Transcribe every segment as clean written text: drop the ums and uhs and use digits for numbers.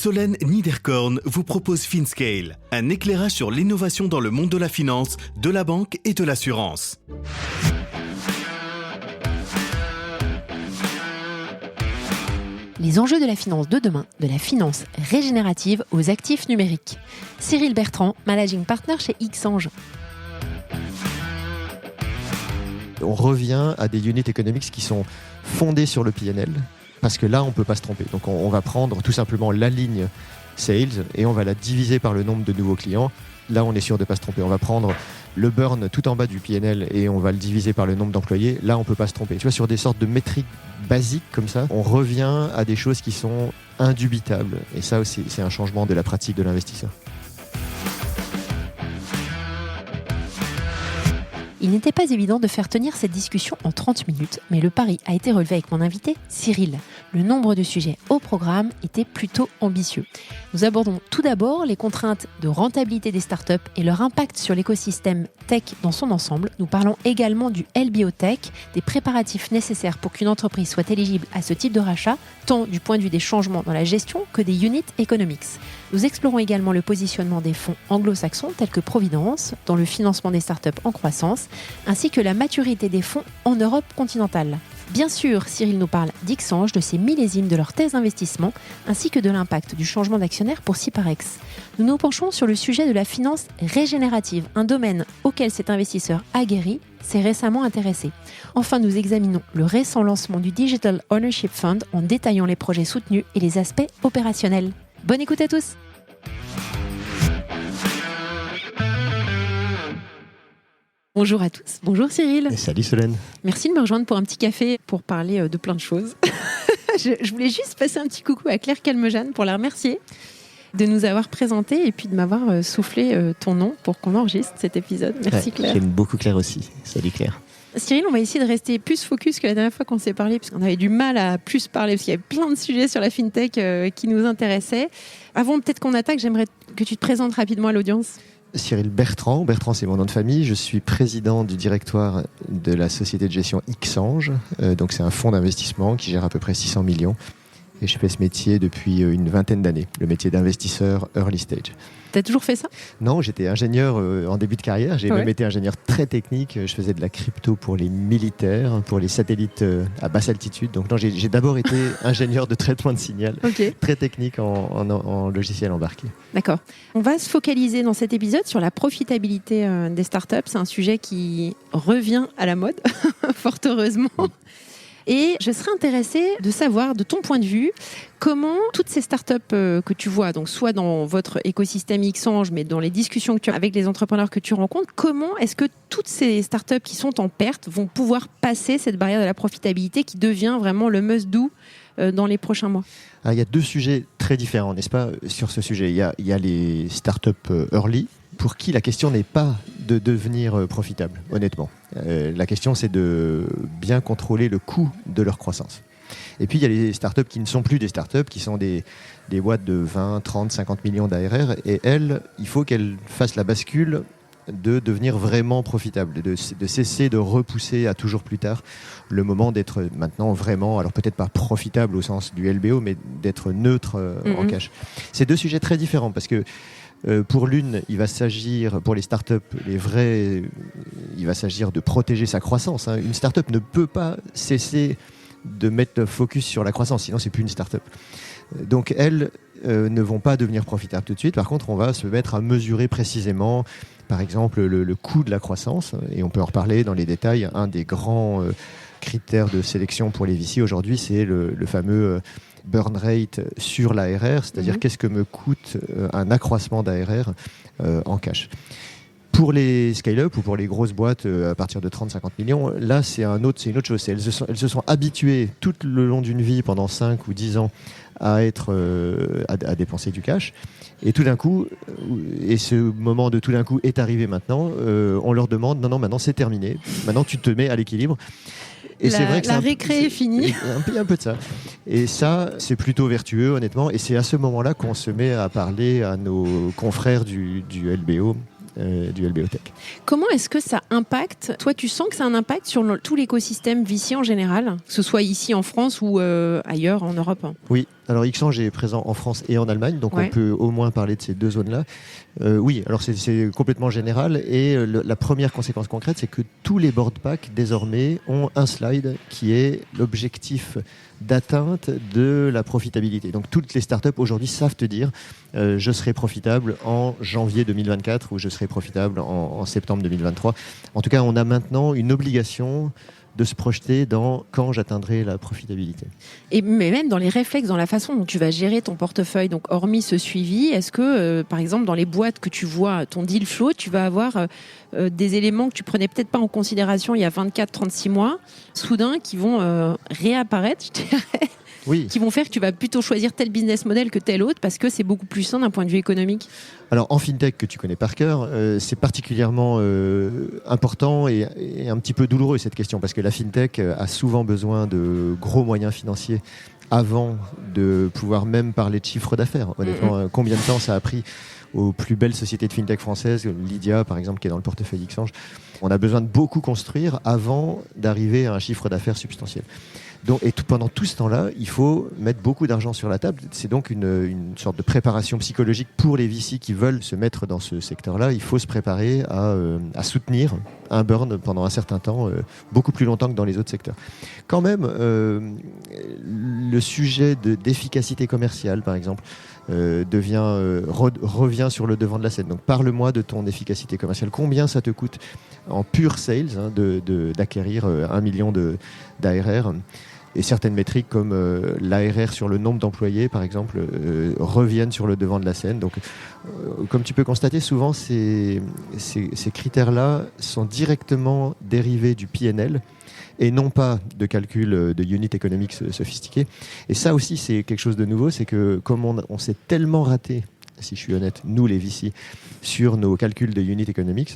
Solène Niederkorn vous propose FinScale, un éclairage sur l'innovation dans le monde de la finance, de la banque et de l'assurance. Les enjeux de la finance de demain, de la finance régénérative aux actifs numériques. Cyril Bertrand, Managing Partner chez Xange. On revient à des unit economics qui sont fondés sur le PNL, parce que là, on ne peut pas se tromper. Donc on va prendre tout simplement la ligne sales et on va la diviser par le nombre de nouveaux clients. Là, on est sûr de ne pas se tromper. On va prendre le burn tout en bas du PNL et on va le diviser par le nombre d'employés. Là, on ne peut pas se tromper. Tu vois, sur des sortes de métriques basiques comme ça, on revient à des choses qui sont indubitables. Et ça aussi, c'est un changement de la pratique de l'investisseur. Il n'était pas évident de faire tenir cette discussion en 30 minutes, mais le pari a été relevé avec mon invité, Cyril. Le nombre de sujets au programme était plutôt ambitieux. Nous abordons tout d'abord les contraintes de rentabilité des startups et leur impact sur l'écosystème tech dans son ensemble. Nous parlons également du LBO Tech, des préparatifs nécessaires pour qu'une entreprise soit éligible à ce type de rachat, tant du point de vue des changements dans la gestion que des unit economics. Nous explorons également le positionnement des fonds anglo-saxons tels que Providence dans le financement des startups en croissance, ainsi que la maturité des fonds en Europe continentale. Bien sûr, Cyril nous parle d'Xange, de ses millésimes de leur thèse d'investissement, ainsi que de l'impact du changement d'actionnaire pour Syparex. Nous nous penchons sur le sujet de la finance régénérative, un domaine auquel cet investisseur aguerri s'est récemment intéressé. Enfin, nous examinons le récent lancement du Digital Ownership Fund en détaillant les projets soutenus et les aspects opérationnels. Bonne écoute à tous! Bonjour à tous. Bonjour Cyril. Et salut Solène. Merci de me rejoindre pour un petit café pour parler de plein de choses. je voulais juste passer un petit coucou à Claire Calmejane pour la remercier de nous avoir présenté et puis de m'avoir soufflé ton nom pour qu'on enregistre cet épisode. Merci Claire. J'aime beaucoup Claire aussi. Salut Claire. Cyril, on va essayer de rester plus focus que la dernière fois qu'on s'est parlé, parce qu'on avait du mal à plus parler, parce qu'il y avait plein de sujets sur la FinTech qui nous intéressaient. Avant peut-être qu'on attaque, j'aimerais que tu te présentes rapidement à l'audience. Cyril Bertrand. Bertrand, c'est mon nom de famille. Je suis président du directoire de la société de gestion Xange. Donc, c'est un fonds d'investissement qui gère à peu près 600 millions. Et je fais ce métier depuis une vingtaine d'années, le métier d'investisseur early stage. T'as toujours fait ça ? Non, j'étais ingénieur en début de carrière. J'ai même été ingénieur très technique. Je faisais de la crypto pour les militaires, pour les satellites à basse altitude. Donc non, j'ai d'abord été ingénieur de traitement de signal, très technique en logiciel embarqué. D'accord. On va se focaliser dans cet épisode sur la profitabilité des startups. C'est un sujet qui revient à la mode, fort heureusement. Et je serais intéressée de savoir, de ton point de vue, comment toutes ces startups que tu vois, donc soit dans votre écosystème Xange, mais dans les discussions que tu as avec les entrepreneurs que tu rencontres, comment est-ce que toutes ces startups qui sont en perte vont pouvoir passer cette barrière de la profitabilité qui devient vraiment le must-do dans les prochains mois ? Il y a deux sujets très différents, n'est-ce pas, sur ce sujet. Il y a les startups early, pour qui la question n'est pas de devenir profitable, honnêtement. La question, c'est de bien contrôler le coût de leur croissance. Et puis, il y a les startups qui ne sont plus des startups, qui sont des boîtes de 20, 30, 50 millions d'ARR. Et elles, il faut qu'elles fassent la bascule de devenir vraiment profitables, de cesser de repousser à toujours plus tard le moment d'être maintenant vraiment, alors peut-être pas profitable au sens du LBO, mais d'être neutre en cash. C'est deux sujets très différents parce que pour l'une, il va s'agir, pour les startups, il va s'agir de protéger sa croissance. Une startup ne peut pas cesser de mettre le focus sur la croissance, sinon c'est plus une startup. Donc elles ne vont pas devenir profitables tout de suite. Par contre, on va se mettre à mesurer précisément, par exemple, le coût de la croissance. Et on peut en reparler dans les détails. Un des grands critères de sélection pour les VC aujourd'hui, c'est le fameux burn rate sur l'ARR, c'est-à-dire qu'est-ce que me coûte un accroissement d'ARR en cash. Pour les scale-up ou pour les grosses boîtes à partir de 30-50 millions, là c'est une autre chose. Elles se sont habituées tout le long d'une vie, pendant 5 ou 10 ans, à dépenser du cash. Et tout d'un coup, et ce moment de tout d'un coup est arrivé maintenant, on leur demande, non, maintenant c'est terminé, maintenant tu te mets à l'équilibre. Et c'est vrai que la récré est finie. Un peu de ça. Et ça, c'est plutôt vertueux, honnêtement. Et c'est à ce moment-là qu'on se met à parler à nos confrères du LBO du LBO Tech. Comment est-ce que ça impacte? Toi, tu sens que ça a un impact sur tout l'écosystème VC en général, que ce soit ici en France ou ailleurs en Europe? Oui, alors Xange est présent en France et en Allemagne, donc on peut au moins parler de ces deux zones-là. Oui, alors c'est complètement général et la première conséquence concrète, c'est que tous les board packs désormais ont un slide qui est l'objectif d'atteinte de la profitabilité. Donc toutes les startups aujourd'hui savent te dire je serai profitable en janvier 2024 ou je serai profitable en septembre 2023. En tout cas, on a maintenant une obligation de se projeter dans quand j'atteindrai la profitabilité. Mais même dans les réflexes, dans la façon dont tu vas gérer ton portefeuille, donc hormis ce suivi, est-ce que, par exemple, dans les boîtes que tu vois, ton deal flow, tu vas avoir des éléments que tu prenais peut-être pas en considération il y a 24-36 mois, soudain, qui vont réapparaître, je dirais, oui. Qui vont faire que tu vas plutôt choisir tel business model que tel autre parce que c'est beaucoup plus sain d'un point de vue économique? Alors en FinTech, que tu connais par cœur, c'est particulièrement important et un petit peu douloureux cette question parce que la FinTech a souvent besoin de gros moyens financiers avant de pouvoir même parler de chiffre d'affaires. Honnêtement, combien de temps ça a pris aux plus belles sociétés de FinTech françaises, Lydia par exemple qui est dans le portefeuille Xange. On a besoin de beaucoup construire avant d'arriver à un chiffre d'affaires substantiel. Donc, pendant tout ce temps-là, il faut mettre beaucoup d'argent sur la table. C'est donc une sorte de préparation psychologique pour les VC qui veulent se mettre dans ce secteur-là. Il faut se préparer à soutenir un burn pendant un certain temps, beaucoup plus longtemps que dans les autres secteurs. Quand même, le sujet d'efficacité commerciale, par exemple, revient sur le devant de la scène. Donc parle-moi de ton efficacité commerciale. Combien ça te coûte en pure sales d'acquérir 1 million d'ARR? Et certaines métriques comme l'ARR sur le nombre d'employés, par exemple, reviennent sur le devant de la scène. Donc, comme tu peux constater, souvent, ces critères-là sont directement dérivés du PNL et non pas de calcul de unit économique sophistiqué. Et ça aussi, c'est quelque chose de nouveau, c'est que comme on s'est tellement raté, si je suis honnête, nous les VC, sur nos calculs de unit economics,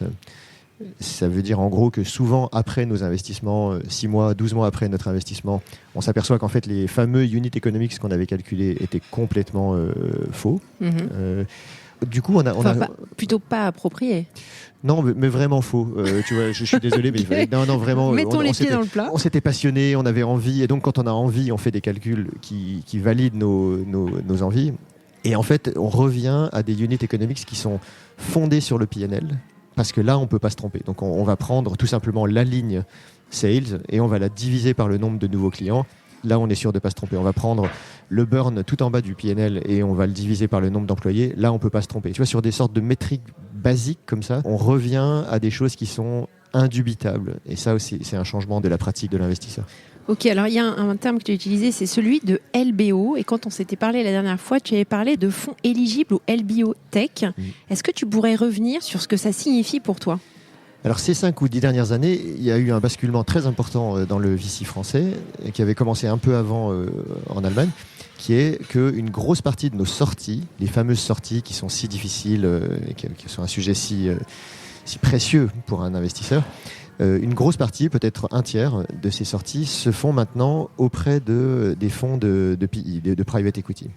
ça veut dire en gros que souvent après nos investissements, 6 mois, 12 mois après notre investissement, on s'aperçoit qu'en fait les fameux unit economics qu'on avait calculés étaient complètement faux. Du coup, plutôt pas approprié. Non, mais vraiment faux. Tu vois, je suis désolé, mais non, vraiment. Mettons les pieds dans le plat. On s'était passionné, on avait envie, et donc quand on a envie, on fait des calculs qui valident nos envies. Et en fait, on revient à des unit economics qui sont fondés sur le PNL. Parce que là, on ne peut pas se tromper. Donc, on va prendre tout simplement la ligne sales et on va la diviser par le nombre de nouveaux clients. Là, on est sûr de ne pas se tromper. On va prendre le burn tout en bas du PNL et on va le diviser par le nombre d'employés. Là, on ne peut pas se tromper. Tu vois, sur des sortes de métriques basiques comme ça, on revient à des choses qui sont indubitables. Et ça aussi, c'est un changement de la pratique de l'investisseur. Ok, alors il y a un terme que tu as utilisé, c'est celui de LBO. Et quand on s'était parlé la dernière fois, tu avais parlé de fonds éligibles au LBO Tech. Est-ce que tu pourrais revenir sur ce que ça signifie pour toi? Alors ces 5 ou 10 dernières années, il y a eu un basculement très important dans le VC français, qui avait commencé un peu avant en Allemagne, qui est qu'une grosse partie de nos sorties, les fameuses sorties qui sont si difficiles, et qui sont un sujet si précieux pour un investisseur, une grosse partie, peut-être un tiers de ces sorties, se font maintenant auprès des fonds de PI, de private equity.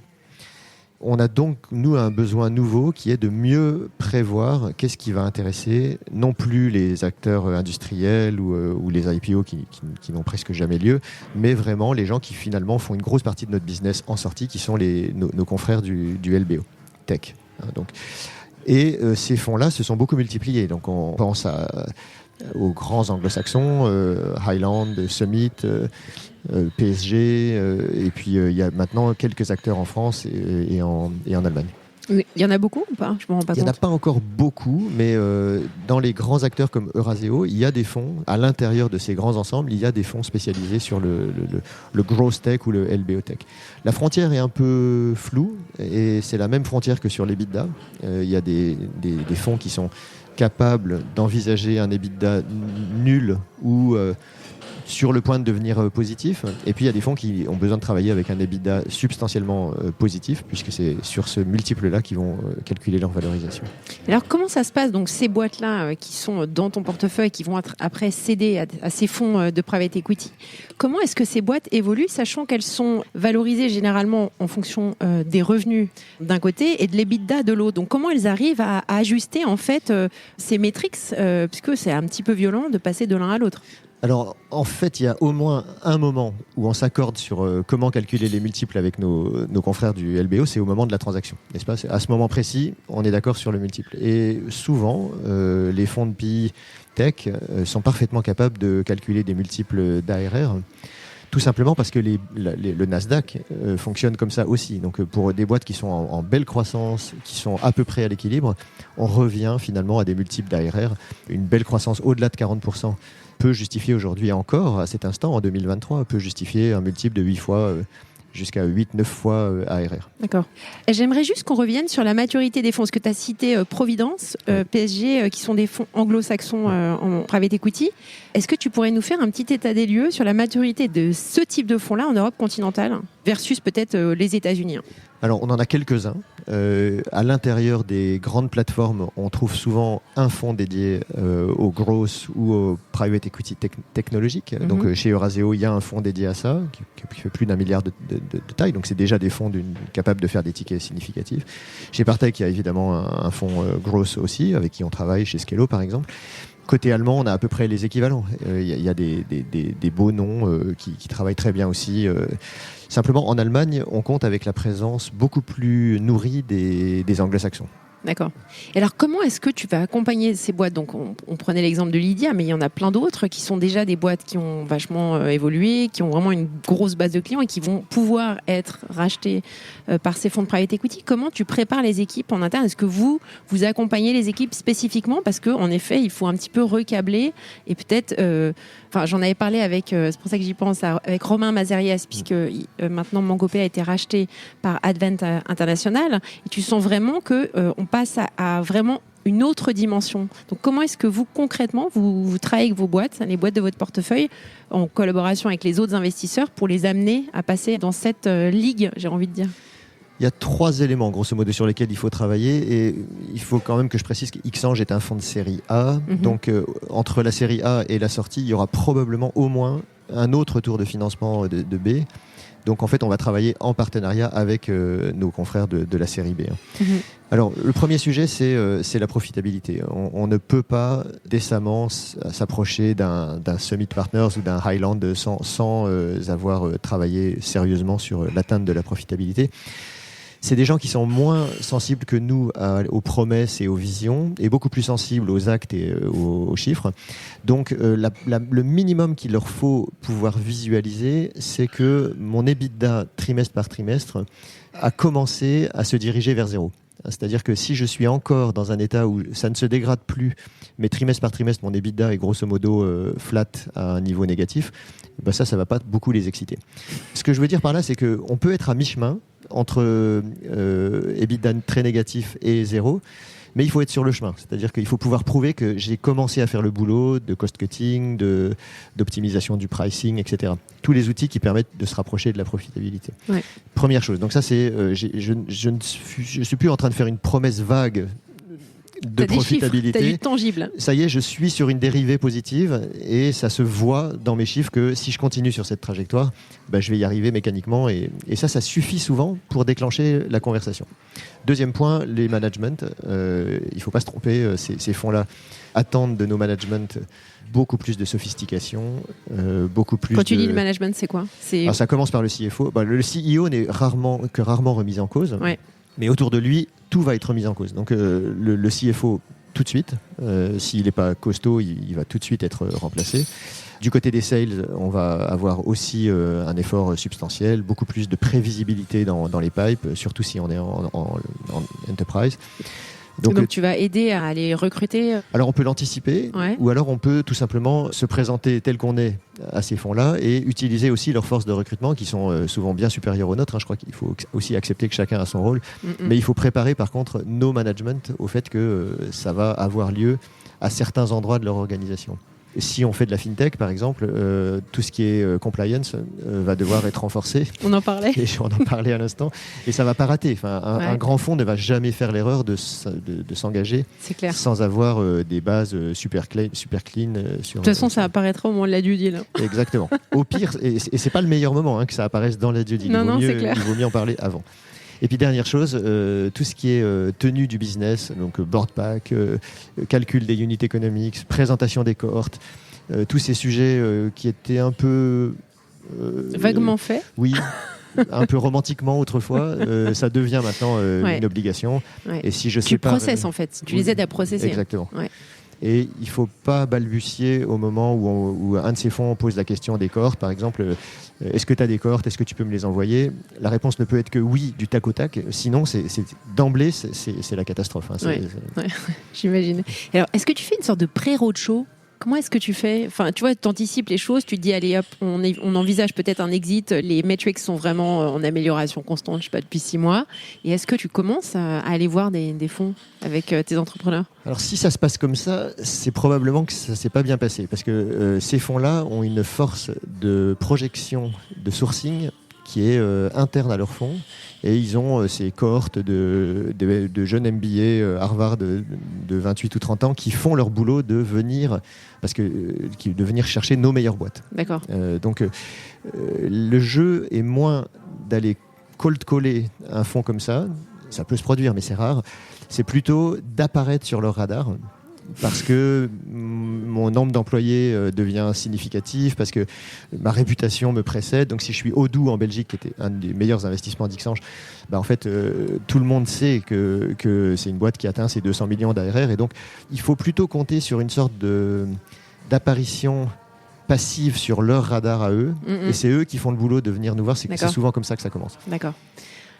On a donc, nous, un besoin nouveau qui est de mieux prévoir qu'est-ce qui va intéresser non plus les acteurs industriels ou les IPO qui n'ont presque jamais lieu, mais vraiment les gens qui finalement font une grosse partie de notre business en sortie, qui sont nos confrères du LBO Tech. Et ces fonds-là se sont beaucoup multipliés. Donc on pense aux grands anglo-saxons, Highland, Summit, PSG, et puis il y a maintenant quelques acteurs en France et en Allemagne. Il y en a beaucoup ou pas? Je me rends pas compte. Il n'y en a pas encore beaucoup, mais dans les grands acteurs comme Euraseo, il y a des fonds, à l'intérieur de ces grands ensembles, il y a des fonds spécialisés sur le growth tech ou le LBO tech. La frontière est un peu floue, et c'est la même frontière que sur l'EBITDA. Il y a des fonds qui sont capables d'envisager un EBITDA nul ou sur le point de devenir positifs. Et puis il y a des fonds qui ont besoin de travailler avec un EBITDA substantiellement positif, puisque c'est sur ce multiple-là qu'ils vont calculer leur valorisation. Alors comment ça se passe, donc ces boîtes-là qui sont dans ton portefeuille, qui vont être après cédées à ces fonds de private equity, comment est-ce que ces boîtes évoluent, sachant qu'elles sont valorisées généralement en fonction des revenus d'un côté et de l'EBITDA de l'autre. Donc comment elles arrivent à ajuster en fait ces métriques, puisque c'est un petit peu violent de passer de l'un à l'autre. Alors, en fait, il y a au moins un moment où on s'accorde sur comment calculer les multiples avec nos confrères du LBO, c'est au moment de la transaction, n'est-ce pas ? À ce moment précis, on est d'accord sur le multiple. Et souvent, les fonds de PI tech sont parfaitement capables de calculer des multiples d'ARR, tout simplement parce que le Nasdaq fonctionne comme ça aussi. Donc, pour des boîtes qui sont en belle croissance, qui sont à peu près à l'équilibre, on revient finalement à des multiples d'ARR. Une belle croissance au-delà de 40%. Peut justifier aujourd'hui encore, à cet instant, en 2023, peut justifier un multiple de 8 fois jusqu'à 8-9 fois ARR. D'accord. J'aimerais juste qu'on revienne sur la maturité des fonds, parce que tu as cité Providence, PSG, qui sont des fonds anglo-saxons en private equity. Est-ce que tu pourrais nous faire un petit état des lieux sur la maturité de ce type de fonds-là en Europe continentale versus peut-être les États-Unis ? Alors, on en a quelques-uns. À l'intérieur des grandes plateformes, on trouve souvent un fonds dédié au growth ou au private equity technologique. Mm-hmm. Donc, chez Eurazeo, il y a un fonds dédié à ça, qui fait plus d'1 milliard de taille. Donc, c'est déjà des fonds capables de faire des tickets significatifs. Chez Partech, il y a évidemment un fonds growth aussi, avec qui on travaille, chez Skello, par exemple. Côté allemand, on a à peu près les équivalents. Il y a des beaux noms qui travaillent très bien aussi. Simplement, en Allemagne, on compte avec la présence beaucoup plus nourrie des anglo-saxons. D'accord. Et alors, comment est-ce que tu vas accompagner ces boîtes ? Donc, on prenait l'exemple de Lydia, mais il y en a plein d'autres qui sont déjà des boîtes qui ont vachement évolué, qui ont vraiment une grosse base de clients et qui vont pouvoir être rachetées par ces fonds de private equity. Comment tu prépares les équipes en interne ? Est-ce que vous accompagnez les équipes spécifiquement ? Parce qu'en effet, il faut un petit peu recabler et peut-être... j'en avais parlé avec, c'est pour ça que j'y pense, avec Romain Mazerias, puisque maintenant Mangopé a été racheté par Advent International. Et tu sens vraiment qu'on passe à vraiment une autre dimension. Donc, comment est-ce que vous, concrètement, vous travaillez avec vos boîtes, les boîtes de votre portefeuille, en collaboration avec les autres investisseurs, pour les amener à passer dans cette ligue, j'ai envie de dire ? Il y a 3 éléments, grosso modo, sur lesquels il faut travailler. Et il faut quand même que je précise qu'Xange est un fonds de série A. Mm-hmm. Donc, entre la série A et la sortie, il y aura probablement au moins un autre tour de financement de B. Donc, en fait, on va travailler en partenariat avec nos confrères de la série B. Mm-hmm. Alors, le premier sujet, c'est la profitabilité. On ne peut pas décemment s'approcher d'un Summit Partners ou d'un Highland sans avoir travaillé sérieusement sur l'atteinte de la profitabilité. C'est des gens qui sont moins sensibles que nous aux promesses et aux visions, et beaucoup plus sensibles aux actes et aux chiffres. Donc, le minimum qu'il leur faut pouvoir visualiser, c'est que mon EBITDA trimestre par trimestre a commencé à se diriger vers zéro. C'est-à-dire que si je suis encore dans un état où ça ne se dégrade plus, mais trimestre par trimestre, mon EBITDA est grosso modo flat à un niveau négatif, ben ça va pas beaucoup les exciter. Ce que je veux dire par là, c'est qu'on peut être à mi-chemin entre EBITDA très négatif et zéro, mais il faut être sur le chemin. C'est-à-dire qu'il faut pouvoir prouver que j'ai commencé à faire le boulot de cost-cutting, d'optimisation du pricing, etc. Tous les outils qui permettent de se rapprocher de la profitabilité. Ouais. Première chose. Donc ça, c'est, je suis plus en train de faire une promesse vague de profitabilité. T'as du tangible. Ça y est, je suis sur une dérivée positive et ça se voit dans mes chiffres que si je continue sur cette trajectoire, je vais y arriver mécaniquement et ça suffit souvent pour déclencher la conversation. Deuxième point, les managements. Il ne faut pas se tromper, ces fonds-là attendent de nos managements beaucoup plus de sophistication, beaucoup plus. Quand tu dis le management, c'est quoi ? Alors, ça commence par le CFO. Le CEO n'est rarement remis en cause. Ouais. Mais autour de lui, tout va être remis en cause. Donc le CFO, tout de suite, s'il n'est pas costaud, il va tout de suite être remplacé. Du côté des sales, on va avoir aussi un effort substantiel, beaucoup plus de prévisibilité dans les pipes, surtout si on est en enterprise. Donc tu vas aider à les recruter ? Alors on peut l'anticiper, ouais. Ou alors on peut tout simplement se présenter tel qu'on est à ces fonds-là et utiliser aussi leurs forces de recrutement qui sont souvent bien supérieures aux nôtres. Je crois qu'il faut aussi accepter que chacun a son rôle. Mais il faut préparer par contre nos managements au fait que ça va avoir lieu à certains endroits de leur organisation. Si on fait de la fintech, par exemple, tout ce qui est compliance va devoir être renforcé. On en parlait. Et on en parlait à l'instant. Et ça ne va pas rater. Enfin, un grand fonds ne va jamais faire l'erreur de s'engager sans avoir des bases super clean. De toute façon, ça apparaîtra au moment de la due deal. Exactement. Au pire, et ce n'est pas le meilleur moment que ça apparaisse dans la due deal. Il vaut mieux en parler avant. Et puis dernière chose, tout ce qui est tenue du business, donc board pack, calcul des unit economics, présentation des cohortes, tous ces sujets qui étaient un peu... vaguement faits. Oui, un peu romantiquement autrefois, ça devient maintenant une obligation. Ouais. Et si je sais pas... Tu processes en fait, tu les aides à processer. Exactement. Ouais. Et il ne faut pas balbutier au moment où un de ces fonds pose la question des cohortes. Par exemple, est-ce que tu as des cohortes? Est-ce que tu peux me les envoyer? La réponse ne peut être que oui, du tac au tac. Sinon, d'emblée, c'est la catastrophe. Ouais, j'imagine. Alors, est-ce que tu fais une sorte de pré-roadshow? Comment est-ce que tu fais? Enfin, tu vois, tu anticipes les choses, tu te dis, allez hop, on envisage peut-être un exit, les metrics sont vraiment en amélioration constante, je sais pas, depuis 6 mois. Et est-ce que tu commences à aller voir des fonds avec tes entrepreneurs? Alors, si ça se passe comme ça, c'est probablement que ça s'est pas bien passé. Parce que ces fonds-là ont une force de projection, de sourcing qui est interne à leur fonds. Et ils ont ces cohortes de jeunes MBA Harvard de 28 ou 30 ans qui font leur boulot de venir chercher nos meilleures boîtes. D'accord. Donc, le jeu est moins d'aller cold-caller un fonds comme ça. Ça peut se produire, mais c'est rare. C'est plutôt d'apparaître sur leur radar. Parce que mon nombre d'employés devient significatif, parce que ma réputation me précède. Donc si je suis Odoo en Belgique, qui était un des meilleurs investissements d'Xange, en fait, tout le monde sait que c'est une boîte qui atteint ses 200 millions d'ARR. Et donc, il faut plutôt compter sur une sorte d'apparition passive sur leur radar à eux. Et c'est eux qui font le boulot de venir nous voir. C'est souvent comme ça que ça commence. D'accord.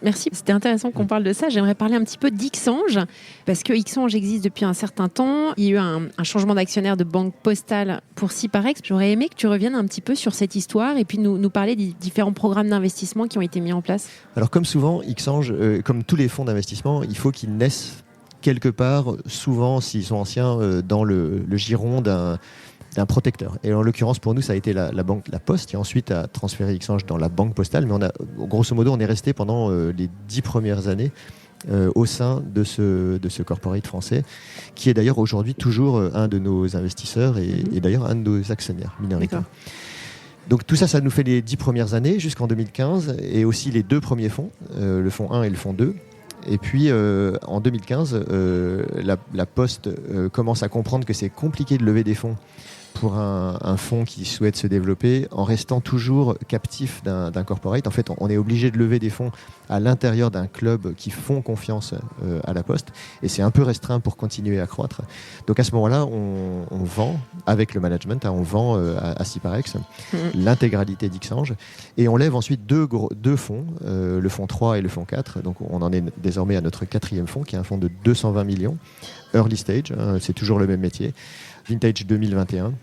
Merci, c'était intéressant qu'on parle de ça. J'aimerais parler un petit peu d'Xange, parce que Xange existe depuis un certain temps. Il y a eu un changement d'actionnaire de Banque Postale pour Syparex. J'aurais aimé que tu reviennes un petit peu sur cette histoire et puis nous parler des différents programmes d'investissement qui ont été mis en place. Alors comme souvent, Xange, comme tous les fonds d'investissement, il faut qu'ils naissent quelque part, souvent s'ils sont anciens, dans le giron d'un protecteur. Et en l'occurrence, pour nous, ça a été la banque La Poste, qui ensuite a transféré Xange dans la Banque Postale. Mais grosso modo, on est resté pendant les 10 premières années au sein de ce corporate français, qui est d'ailleurs aujourd'hui toujours un de nos investisseurs et d'ailleurs un de nos actionnaires minoritaires. Donc tout ça, ça nous fait les 10 premières années jusqu'en 2015 et aussi les 2 premiers fonds, le fonds 1 et le fonds 2. Et puis en 2015, la Poste commence à comprendre que c'est compliqué de lever des fonds pour un fonds qui souhaite se développer en restant toujours captif d'un corporate. En fait, on est obligé de lever des fonds à l'intérieur d'un club qui font confiance à la Poste. Et c'est un peu restreint pour continuer à croître. Donc à ce moment-là, on vend, avec le management, on vend à Syparex l'intégralité d'Xange. Et on lève ensuite deux fonds, le fonds 3 et le fonds 4. Donc on en est désormais à notre 4e fonds, qui est un fonds de 220 millions. Early stage, c'est toujours le même métier. Vintage 2021,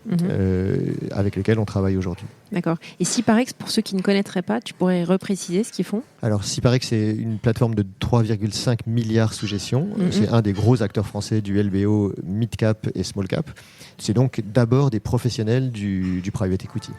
avec lesquels on travaille aujourd'hui. D'accord. Et Syparex, pour ceux qui ne connaîtraient pas, tu pourrais repréciser ce qu'ils font? Alors, Syparex, c'est une plateforme de 3,5 milliards sous gestion. C'est un des gros acteurs français du LBO mid-cap et small-cap. C'est donc d'abord des professionnels du private equity.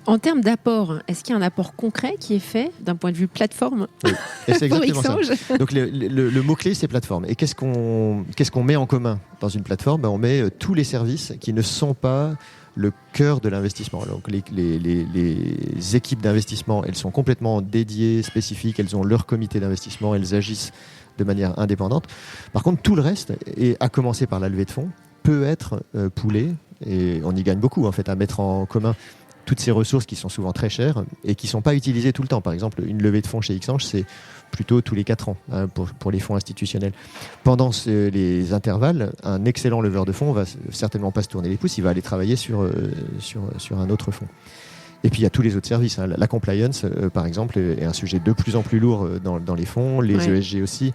En termes d'apport, est-ce qu'il y a un apport concret qui est fait d'un point de vue plateforme? Oui, et c'est exactement ça. Donc le mot-clé, c'est plateforme. Et qu'est-ce qu'on met en commun dans une plateforme? On met tous les services qui ne sont pas le cœur de l'investissement. Donc les équipes d'investissement, elles sont complètement dédiées, spécifiques, elles ont leur comité d'investissement, elles agissent de manière indépendante. Par contre, tout le reste, et à commencer par la levée de fonds, peut être poolé, et on y gagne beaucoup en fait, à mettre en commun toutes ces ressources qui sont souvent très chères et qui ne sont pas utilisées tout le temps. Par exemple, une levée de fonds chez Xange, c'est plutôt tous les 4 ans pour les fonds institutionnels. Pendant les intervalles, un excellent leveur de fonds ne va certainement pas se tourner les pouces, il va aller travailler sur un autre fonds. Et puis il y a tous les autres services. La compliance, par exemple, est un sujet de plus en plus lourd dans les fonds, les ESG aussi.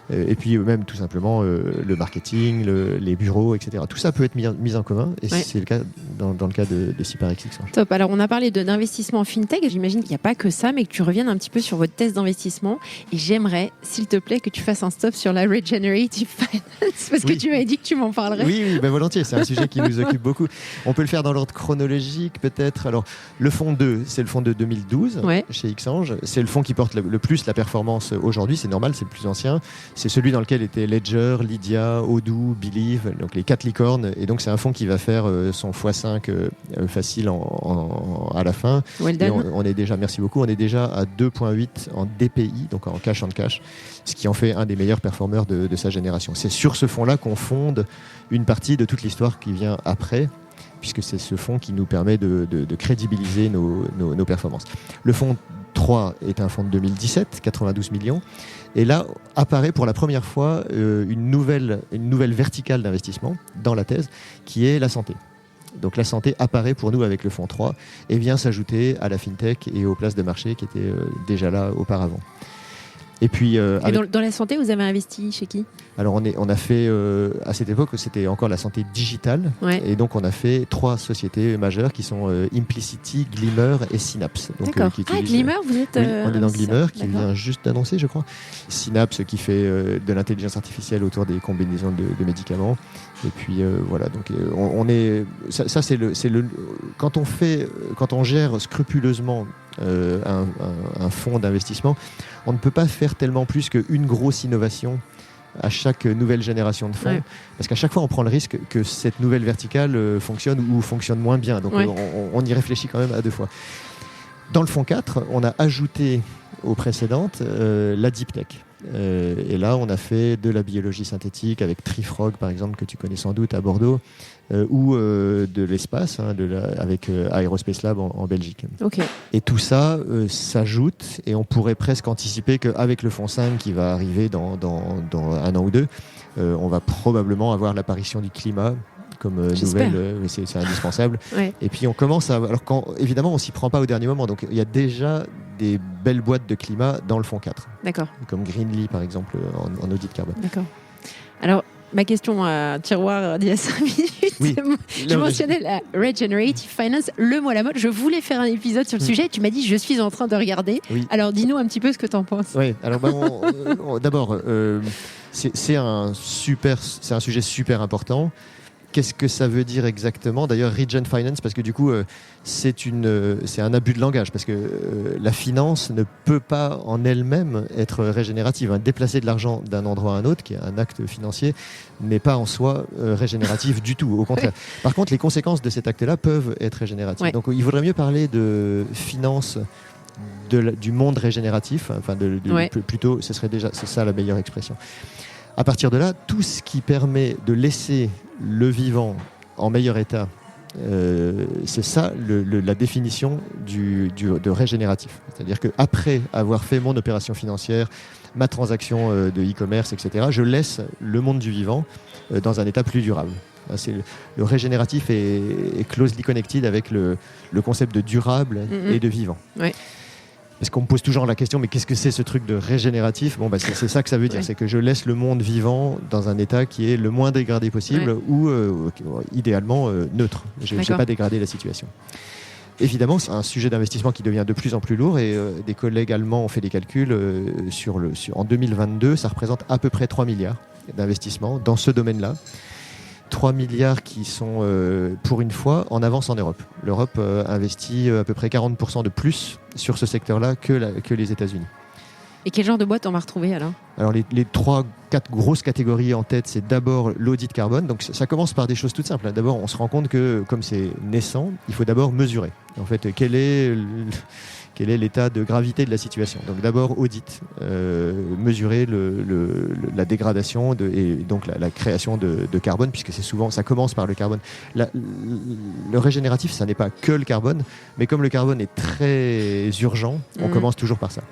Et puis même tout simplement le marketing, les bureaux, etc. Tout ça peut être mis en commun et c'est le cas dans le cas de SyParex Xange. Top. Alors on a parlé d'investissement en fintech. J'imagine qu'il n'y a pas que ça, mais que tu reviennes un petit peu sur votre thèse d'investissement. Et j'aimerais, s'il te plaît, que tu fasses un stop sur la regenerative finance parce que tu m'avais dit que tu m'en parlerais. Oui, volontiers. C'est un sujet qui nous occupe beaucoup. On peut le faire dans l'ordre chronologique peut-être. Alors le fonds 2, c'est le fonds de 2012 chez Xange. C'est le fonds qui porte le plus la performance aujourd'hui. C'est normal, c'est le plus ancien. C'est celui dans lequel étaient Ledger, Lydia, Odoo, Believe, donc les 4 licornes. Et donc c'est un fonds qui va faire son x5 facile à la fin. Well done. Et on est déjà, merci beaucoup, on est déjà à 2,8 en DPI, donc en cash on cash, ce qui en fait un des meilleurs performeurs de sa génération. C'est sur ce fonds-là qu'on fonde une partie de toute l'histoire qui vient après, puisque c'est ce fonds qui nous permet de crédibiliser nos performances. Le fonds 3 est un fonds de 2017, 92 millions. Et là, apparaît pour la première fois une nouvelle verticale d'investissement dans la thèse, qui est la santé. Donc la santé apparaît pour nous avec le fonds 3 et vient s'ajouter à la fintech et aux places de marché qui étaient déjà là auparavant. Et puis, dans la santé, vous avez investi chez qui ? Alors on a fait, à cette époque, c'était encore la santé digitale. Et donc on a fait 3 sociétés majeures qui sont Implicity, Glimmer et Synapse. Donc, d'accord. Glimmer, vous êtes... Oui, on est dans Glimmer, qui vient juste d'annoncer, je crois. Synapse, qui fait de l'intelligence artificielle autour des combinaisons de médicaments. Et puis voilà, donc on est... Ça c'est le... Quand on gère scrupuleusement un fonds d'investissement, on ne peut pas faire tellement plus qu'une grosse innovation à chaque nouvelle génération de fonds, parce qu'à chaque fois on prend le risque que cette nouvelle verticale fonctionne ou fonctionne moins bien, donc on y réfléchit quand même à 2 fois. Dans le fonds 4, on a ajouté aux précédentes la deep tech. Et là, on a fait de la biologie synthétique avec Trifrog, par exemple, que tu connais sans doute à Bordeaux, ou de l'espace, avec Aerospace Lab en Belgique. Okay. Et tout ça s'ajoute, et on pourrait presque anticiper qu'avec le fonds 5 qui va arriver dans 1 an ou 2, on va probablement avoir l'apparition du climat comme nouvelle, c'est indispensable. Et puis on commence alors évidemment on s'y prend pas au dernier moment, donc il y a déjà des belles boîtes de climat dans le fonds 4. D'accord. Comme Greenly par exemple en audit carbone. D'accord. Alors ma question à tiroir d'il y a 5 minutes, je mentionnais la regenerative finance, le mot à la mode. Je voulais faire un épisode sur le sujet, tu m'as dit je suis en train de regarder. Alors dis-nous un petit peu ce que tu en penses. Oui, alors d'abord c'est un sujet super important. Qu'est-ce que ça veut dire exactement ? D'ailleurs, Regen Finance, parce que du coup, c'est un abus de langage, parce que la finance ne peut pas en elle-même être régénérative. Déplacer de l'argent d'un endroit à un autre, qui est un acte financier, n'est pas en soi régénératif du tout. Au contraire. Par contre, les conséquences de cet acte-là peuvent être régénératives. Donc, il vaudrait mieux parler de finance du monde régénératif. Plutôt, c'est ça la meilleure expression. À partir de là, tout ce qui permet de laisser le vivant en meilleur état, c'est ça la définition de régénératif. C'est-à-dire qu'après avoir fait mon opération financière, ma transaction de e-commerce, etc., je laisse le monde du vivant dans un état plus durable. Le régénératif est closely connected avec le concept de durable et de vivant. Parce qu'on me pose toujours la question, mais qu'est-ce que c'est ce truc de régénératif ? C'est ça que ça veut dire, c'est que je laisse le monde vivant dans un état qui est le moins dégradé possible ou idéalement neutre. Je n'ai pas dégradé la situation. Évidemment, c'est un sujet d'investissement qui devient de plus en plus lourd et des collègues allemands ont fait des calculs en 2022, ça représente à peu près 3 milliards d'investissements dans ce domaine-là. 3 milliards qui sont, pour une fois, en avance en Europe. L'Europe investit à peu près 40% de plus sur ce secteur-là que les États-Unis. Et quel genre de boîte on va retrouver alors ? Alors les 3-4 grosses catégories en tête, c'est d'abord l'audit carbone. Donc ça commence par des choses toutes simples. D'abord, on se rend compte que comme c'est naissant, il faut d'abord mesurer. En fait, quel est l'état de gravité de la situation. Donc d'abord audit, mesurer la dégradation et donc la création de carbone, puisque ça commence par le carbone. Le régénératif, ça n'est pas que le carbone, mais comme le carbone est très urgent, on commence toujours par ça.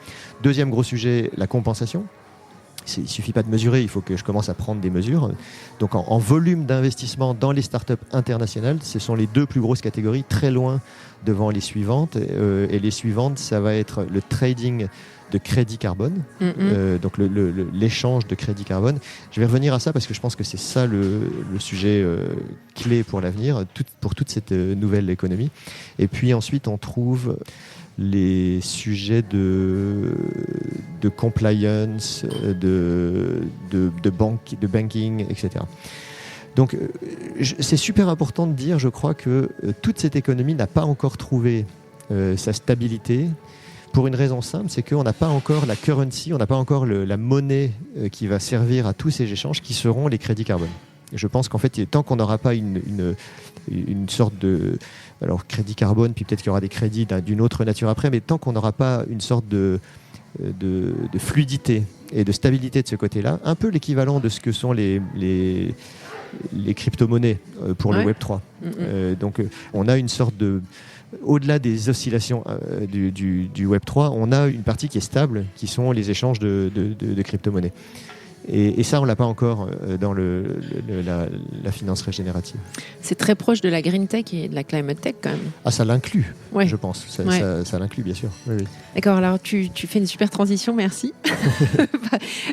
Deuxième gros sujet, la compensation. Il ne suffit pas de mesurer, il faut que je commence à prendre des mesures. Donc en volume d'investissement dans les startups internationales, ce sont les 2 plus grosses catégories, très loin devant les suivantes. Et les suivantes, ça va être le trading de crédit carbone, donc l'échange de crédit carbone. Je vais revenir à ça parce que je pense que c'est ça le sujet clé pour l'avenir, pour toute cette nouvelle économie. Et puis ensuite, on trouve les sujets de compliance, de banking, etc. Donc c'est super important de dire, je crois, que toute cette économie n'a pas encore trouvé sa stabilité, pour une raison simple, c'est qu'on n'a pas encore la currency, on n'a pas encore la monnaie qui va servir à tous ces échanges, qui seront les crédits carbone. Et je pense qu'en fait, tant qu'on n'aura pas une sorte de... Alors, crédit carbone, puis peut-être qu'il y aura des crédits d'une autre nature après, mais tant qu'on n'aura pas une sorte de fluidité et de stabilité de ce côté-là, un peu l'équivalent de ce que sont les crypto-monnaies pour le Web3. Donc, on a une sorte de... Au-delà des oscillations du Web3, on a une partie qui est stable, qui sont les échanges de crypto-monnaies. Et ça, on ne l'a pas encore dans la finance régénérative. C'est très proche de la green tech et de la climate tech quand même. Ah, ça l'inclut, je pense. Ça l'inclut, bien sûr. Oui. D'accord, alors tu fais une super transition, merci.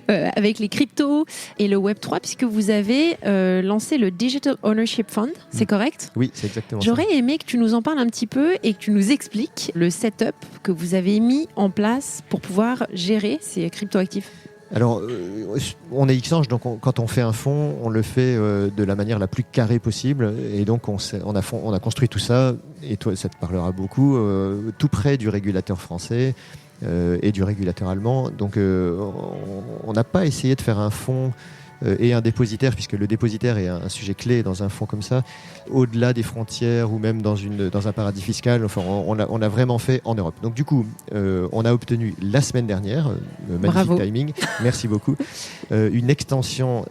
Avec les cryptos et le Web3, puisque vous avez lancé le Digital Ownership Fund, c'est correct ? Oui, c'est exactement ça. J'aurais aimé que tu nous en parles un petit peu et que tu nous expliques le setup que vous avez mis en place pour pouvoir gérer ces cryptoactifs. Alors, on est Xange, donc quand on fait un fonds, on le fait de la manière la plus carrée possible. Et donc, on a construit tout ça, et toi, ça te parlera beaucoup, tout près du régulateur français et du régulateur allemand. Donc, on n'a pas essayé de faire un fonds et un dépositaire, puisque le dépositaire est un sujet clé dans un fonds comme ça, au-delà des frontières ou même dans un paradis fiscal. Enfin, on a vraiment fait en Europe. Donc du coup, on a obtenu la semaine dernière, magnifique Bravo. Timing, merci beaucoup, une extension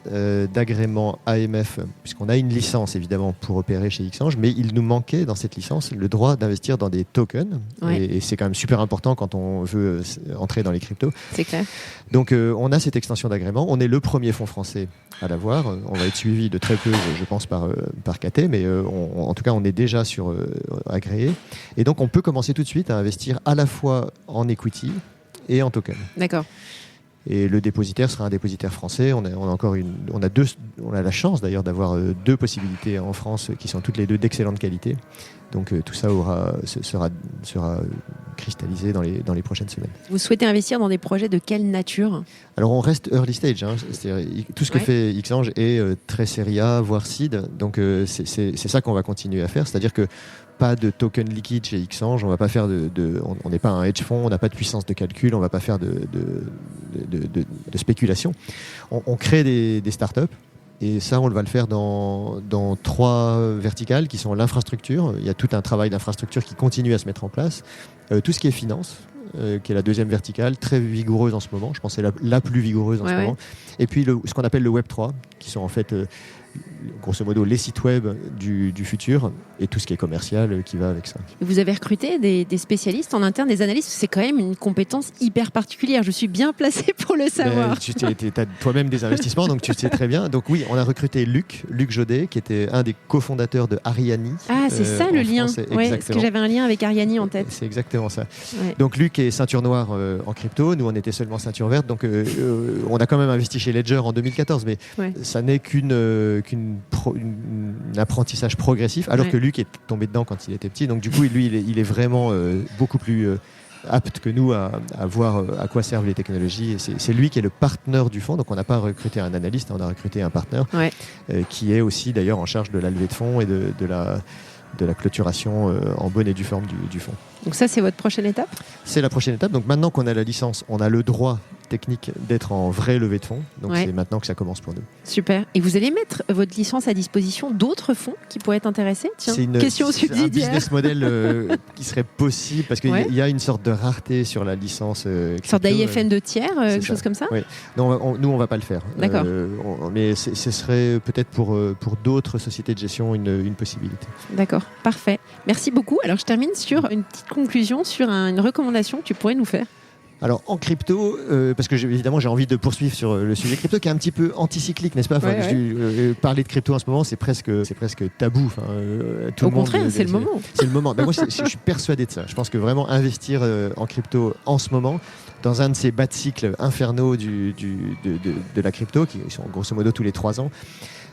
d'agrément AMF, puisqu'on a une licence évidemment pour opérer chez Xange, mais il nous manquait dans cette licence le droit d'investir dans des tokens, et c'est quand même super important quand on veut entrer dans les cryptos. C'est clair. Donc on a cette extension d'agrément, on est le premier fonds français à l'avoir, on va être suivi de très peu, je pense, par KT, mais en tout cas on est déjà agréé, et donc on peut commencer tout de suite à investir à la fois en equity et en token. D'accord. Et le dépositaire sera un dépositaire français. On a la chance d'ailleurs d'avoir 2 possibilités en France qui sont toutes les 2 d'excellente qualité. Donc tout ça sera cristallisé dans les prochaines semaines. Vous souhaitez investir dans des projets de quelle nature ? Alors on reste early stage, c'est-à-dire tout ce que fait Xange est très série A, voire seed. Donc c'est ça qu'on va continuer à faire, c'est-à-dire que pas de token liquide chez Xange, on va pas faire on n'est pas un hedge fund, on n'a pas de puissance de calcul, on va pas faire de spéculation. On crée des startups. Et ça, on va le faire dans 3 verticales qui sont l'infrastructure. Il y a tout un travail d'infrastructure qui continue à se mettre en place. Tout ce qui est finance, qui est la 2e verticale, très vigoureuse en ce moment. Je pense que c'est la plus vigoureuse en ce moment. Et puis ce qu'on appelle le Web3, qui sont en fait grosso modo les sites web du futur et tout ce qui est commercial qui va avec ça. Vous avez recruté des spécialistes en interne, des analystes. C'est quand même une compétence hyper particulière. Je suis bien placée pour le savoir. Tu as toi-même des investissements, donc tu sais très bien. Donc oui, on a recruté Luc Jodet, qui était un des cofondateurs de Ariani. Ah, c'est ça le lien. Parce que j'avais un lien avec Ariani en tête. C'est exactement ça. Ouais. Donc Luc est ceinture noire en crypto. Nous, on était seulement ceinture verte. Donc on a quand même investi chez Ledger en 2014, mais ça n'est qu'un apprentissage progressif, alors que Luc est tombé dedans quand il était petit. Donc du coup, lui, il est vraiment beaucoup plus apte que nous à voir à quoi servent les technologies. Et c'est lui qui est le partenaire du fonds. Donc on n'a pas recruté un analyste, on a recruté un partenaire qui est aussi d'ailleurs en charge de la levée de fonds et de la clôturation en bonne et due forme du fonds. Donc ça, c'est votre prochaine étape ? C'est la prochaine étape. Donc maintenant qu'on a la licence, on a le droit technique d'être en vraie levée de fonds. Donc c'est maintenant que ça commence pour nous. Super. Et vous allez mettre votre licence à disposition d'autres fonds qui pourraient être intéressés ? Tiens, question subsidiaire. C'est un business model qui serait possible parce qu'il y a une sorte de rareté sur la licence. Une sorte d'AIFM de tiers, quelque chose comme ça ? Oui. Non, nous, on ne va pas le faire. D'accord. Mais ce serait peut-être pour d'autres sociétés de gestion une possibilité. D'accord. Parfait. Merci beaucoup. Alors, je termine sur une petite conclusion, sur une recommandation que tu pourrais nous faire. Alors en crypto, parce que évidemment j'ai envie de poursuivre sur le sujet crypto qui est un petit peu anticyclique, n'est-ce pas? Parler de crypto en ce moment, c'est presque tabou. Tout Au le monde, contraire, c'est le moment. C'est le moment. Ben moi, je suis persuadé de ça. Je pense que vraiment investir en crypto en ce moment, dans un de ces bas de cycle infernaux de la crypto, qui sont grosso modo tous les 3 ans,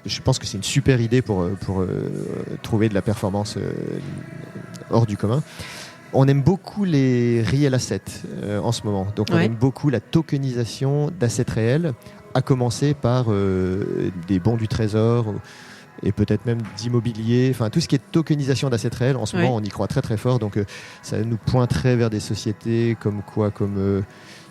je pense que c'est une super idée pour trouver de la performance hors du commun. On aime beaucoup les real assets en ce moment. Donc, on aime beaucoup la tokenisation d'assets réels, à commencer par des bons du trésor et peut-être même d'immobilier. Enfin, tout ce qui est tokenisation d'assets réels, en ce moment, on y croit très très fort. Donc, ça nous pointerait vers des sociétés comme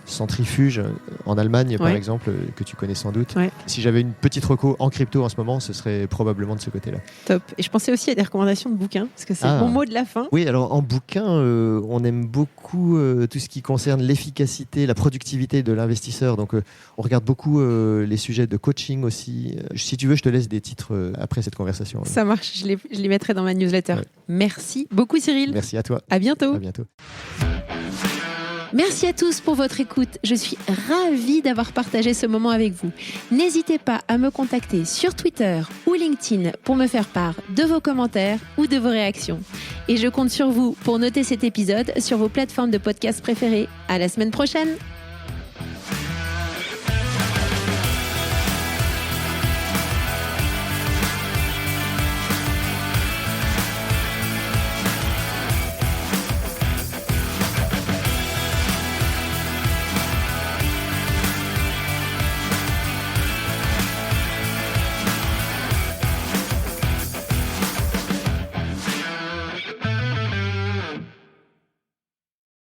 Centrifuge en Allemagne, par exemple, que tu connais sans doute. Si j'avais une petite reco en crypto en ce moment, ce serait probablement de ce côté-là. Top. Et je pensais aussi à des recommandations de bouquins, parce que c'est le bon mot de la fin. Oui, alors en bouquin, on aime beaucoup tout ce qui concerne l'efficacité, la productivité de l'investisseur. Donc, on regarde beaucoup les sujets de coaching aussi. Si tu veux, je te laisse des titres après cette conversation. Ça marche, je les mettrai dans ma newsletter. Merci beaucoup, Cyril. Merci à toi. À bientôt. À bientôt. Merci à tous pour votre écoute. Je suis ravie d'avoir partagé ce moment avec vous. N'hésitez pas à me contacter sur Twitter ou LinkedIn pour me faire part de vos commentaires ou de vos réactions. Et je compte sur vous pour noter cet épisode sur vos plateformes de podcast préférées. À la semaine prochaine!